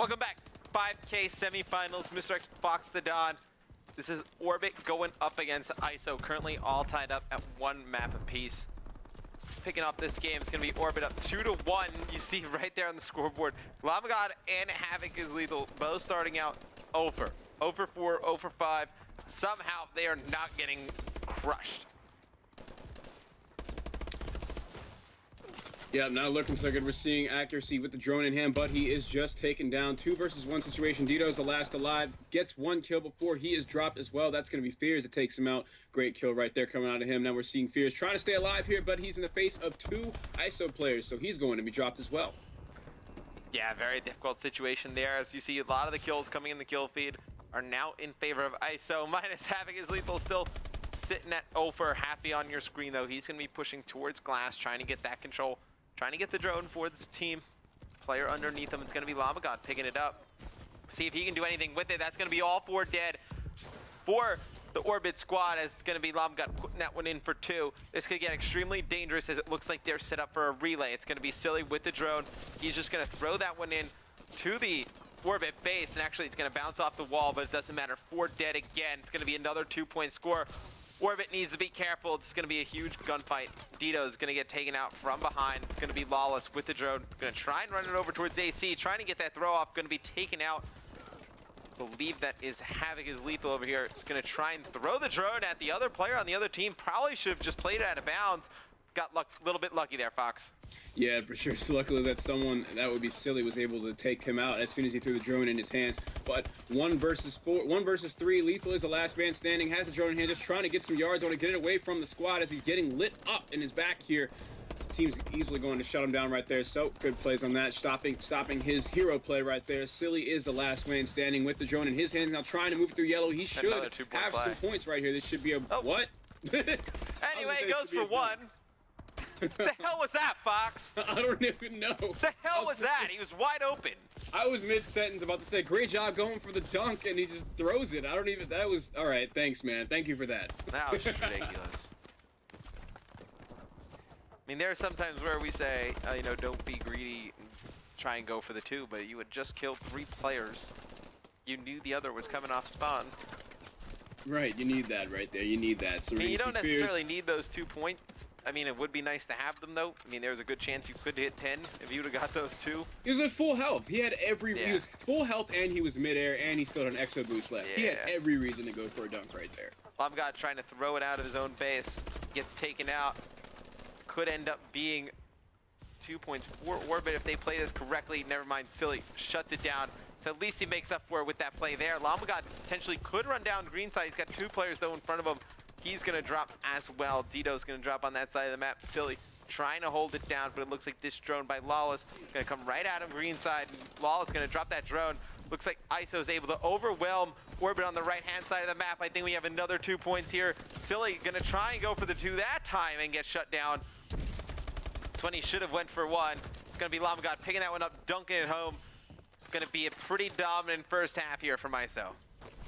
Welcome back. 5K semifinals, Mr. X Fox the Don. This is Orbit going up against ISO, currently all tied up at one map apiece. Picking up this game, it's going to be Orbit up 2-1. You see right there on the scoreboard, Llama God and Havoc is lethal, both starting out 0 for 4, 0 for 5. Somehow they are not getting crushed. Yeah, not looking so good. We're seeing accuracy with the drone in hand, but he is just taken down. 2 versus 1 situation. Dito is the last alive. Gets 1 kill before he is dropped as well. That's going to be Fears that takes him out. Great kill right there coming out of him. Now we're seeing Fears trying to stay alive here, but he's in the face of 2 ISO players, so he's going to be dropped as well. Yeah, very difficult situation there. As you see, a lot of the kills coming in the kill feed are now in favor of ISO. Minus Havoc is lethal still sitting at 0 for happy on your screen, though. He's going to be pushing towards glass, trying to get that control. Trying to get the drone for this team. Player underneath him, it's going to be Llama God picking it up. See if he can do anything with it. That's going to be all 4 dead for the Orbit squad, as it's going to be Llama God putting that one in for 2. This could get extremely dangerous as it looks like they're set up for a relay. It's going to be Silly with the drone. He's just going to throw that one in to the Orbit base, and actually it's going to bounce off the wall, but it doesn't matter. 4 dead again. It's going to be another 2-point score. Orbit needs to be careful. It's going to be a huge gunfight. Dito is going to get taken out from behind. It's going to be Lawless with the drone. Going to try and run it over towards AC. Trying to get that throw off. Going to be taken out. Believe that is Havoc is lethal over here. It's going to try and throw the drone at the other player on the other team. Probably should have just played it out of bounds. Got a little bit lucky there, Fox. Yeah, for sure. So luckily that someone, that would be Silly, was able to take him out as soon as he threw the drone in his hands. But 1 versus 3. Lethal is the last man standing, has the drone in hand, just trying to get some yards, want to get it away from the squad as he's getting lit up in his back here. Team's easily going to shut him down right there. So good plays on that, stopping his hero play right there. Silly is the last man standing with the drone in his hands, now trying to move through yellow. He should have some points right here. This should be a what? Anyway, it goes for 1. The hell was that, Fox? I don't even know. The hell was that? He was wide open. I was mid-sentence about to say, great job going for the dunk, and he just throws it. I don't even, that was, all right, thanks, man. Thank you for that. That was just ridiculous. I mean, there are some times where we say, you know, don't be greedy and try and go for the 2, but you had just killed 3 players. You knew the other was coming off spawn. Right, you need that right there. You need that. So I mean, you don't necessarily need those 2 points. I mean, it would be nice to have them, though. I mean, there's a good chance you could hit 10 if you would have got those 2. He was at full health. He had every... Yeah. He was full health, and he was midair, and he still had an exo boost left. Yeah. He had every reason to go for a dunk right there. Llama God trying to throw it out of his own base. Gets taken out. Could end up being 2 points for Orbit if they play this correctly. Never mind, Silly shuts it down. So at least he makes up for it with that play there. Llama God potentially could run down green side. He's got 2 players, though, in front of him. He's going to drop as well. Dito's going to drop on that side of the map. Silly trying to hold it down, but it looks like this drone by Lawless going to come right at him green side. Lawless going to drop that drone. Looks like ISO's able to overwhelm Orbit on the right-hand side of the map. I think we have another 2 points here. Silly going to try and go for the 2 that time and get shut down. 20 should have went for 1. It's going to be Llama God picking that one up, dunking it home. It's going to be a pretty dominant first half here from ISO.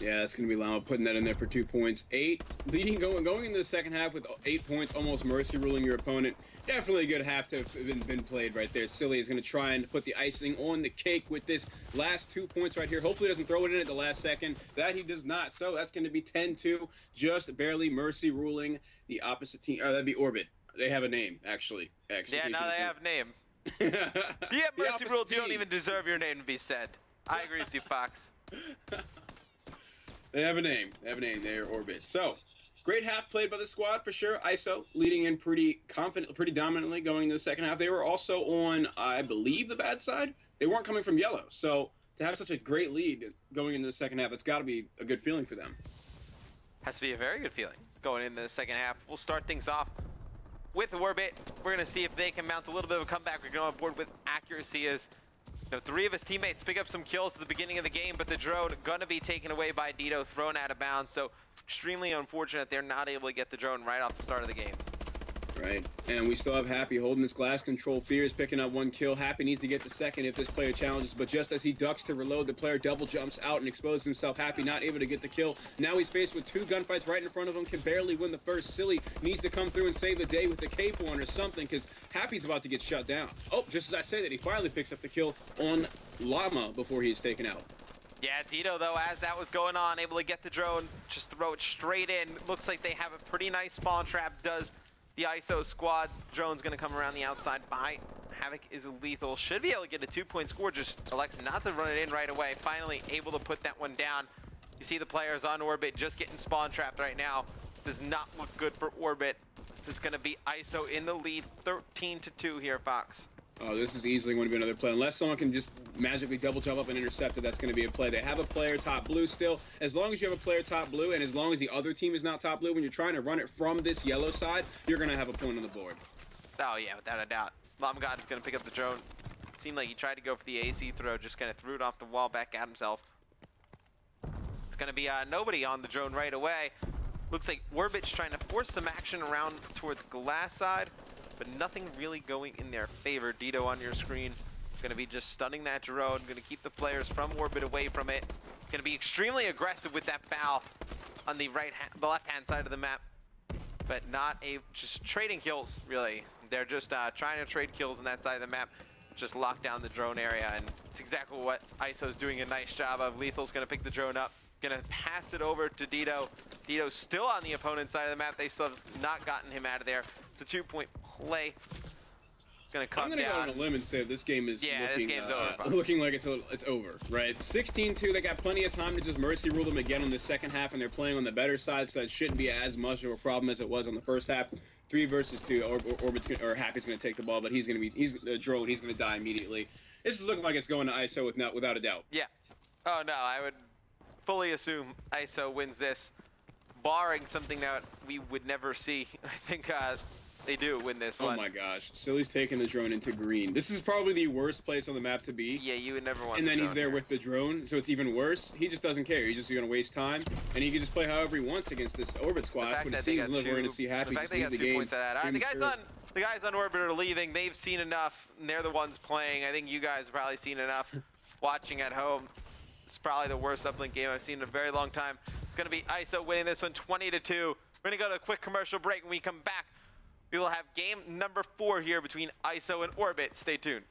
Yeah, that's going to be Llama putting that in there for 2 points. 8, going into the second half with 8 points, almost mercy ruling your opponent. Definitely a good half to have been played right there. Silly is going to try and put the icing on the cake with this last 2 points right here. Hopefully doesn't throw it in at the last second. That he does not. So that's going to be 10-2, just barely mercy ruling the opposite team. That'd be Orbit. They have a name, actually. Yeah, now they have a name. Yeah, mercy rules, you don't even deserve your name to be said. I agree with you, Fox. They have a name. They have a name. They're Orbit. So, great half played by the squad for sure. ISO leading in pretty confident, pretty dominantly going into the second half. They were also on, I believe, the bad side. They weren't coming from yellow. So, to have such a great lead going into the second half, it's got to be a good feeling for them. Has to be a very good feeling going into the second half. We'll start things off with Orbit. We're going to see if they can mount a little bit of a comeback. We're going on board with accuracy as you know, 3 of his teammates pick up some kills at the beginning of the game, but the drone going to be taken away by Dito, thrown out of bounds. So extremely unfortunate they're not able to get the drone right off the start of the game. right? And we still have Happy holding this glass control. Fear is picking up 1 kill. Happy needs to get the second if this player challenges, but just as he ducks to reload, the player double jumps out and exposes himself. Happy not able to get the kill. Now he's faced with 2 gunfights right in front of him, can barely win the first. Silly needs to come through and save the day with the cape on or something, because Happy's about to get shut down. Oh, just as I say that, he finally picks up the kill on Llama before he's taken out. Yeah, Tito, though, as that was going on, able to get the drone, just throw it straight in. Looks like they have a pretty nice spawn trap, does the ISO squad. Drone's going to come around the outside by. Havoc is lethal. Should be able to get a 2-point score, just elects not to run it in right away. Finally able to put that one down. You see the players on Orbit just getting spawn trapped right now. Does not look good for Orbit. It's going to be ISO in the lead, 13-2 here, Fox. Oh, this is easily going to be another play. Unless someone can just magically double jump up and intercept it, that's going to be a play. They have a player top blue still. As long as you have a player top blue, and as long as the other team is not top blue, when you're trying to run it from this yellow side, you're going to have a point on the board. Oh, yeah, without a doubt. Lamgod is going to pick up the drone. Seemed like he tried to go for the AC throw, just kind of threw it off the wall back at himself. It's going to be nobody on the drone right away. Looks like Orbit's trying to force some action around towards glass side, but nothing really going in their favor. Dito on your screen, going to be just stunning that drone, going to keep the players from Orbit away from it. Going to be extremely aggressive with that foul on the the left-hand side of the map, but not just trading kills, really. They're just trying to trade kills on that side of the map, just lock down the drone area, and it's exactly what ISO's doing a nice job of. Lethal's going to pick the drone up, going to pass it over to Dito. Dito's still on the opponent's side of the map. They still have not gotten him out of there. It's a 2-point play. Gonna come I'm gonna down. go on a lim and say this game is this game's over, looking like it's over, right? 16-2, they got plenty of time to just mercy rule them again on the second half, and they're playing on the better side, so that shouldn't be as much of a problem as it was on the first half. 3 versus 2, Happy's gonna take the ball, but he's the drone, he's gonna die immediately. This is looking like it's going to ISO without a doubt. Yeah. Oh no, I would fully assume ISO wins this, barring something that we would never see. I think they do win this one. Oh my gosh, Silly's taking the drone into green. This is probably the worst place on the map to be. Yeah, you would never want. And then he's there with the drone, so it's even worse. He just doesn't care. He's just gonna waste time, and he can just play however he wants against this Orbit squad. That's what it seems like we're gonna see Happy. The fact they got 2 points out of that. All right, the guys on Orbit are leaving. They've seen enough, and they're the ones playing. I think you guys have probably seen enough watching at home. It's probably the worst uplink game I've seen in a very long time. It's gonna be ISO winning this one 20-2. We're gonna go to a quick commercial break. When we come back, we will have game number 4 here between ISO and Orbit. Stay tuned.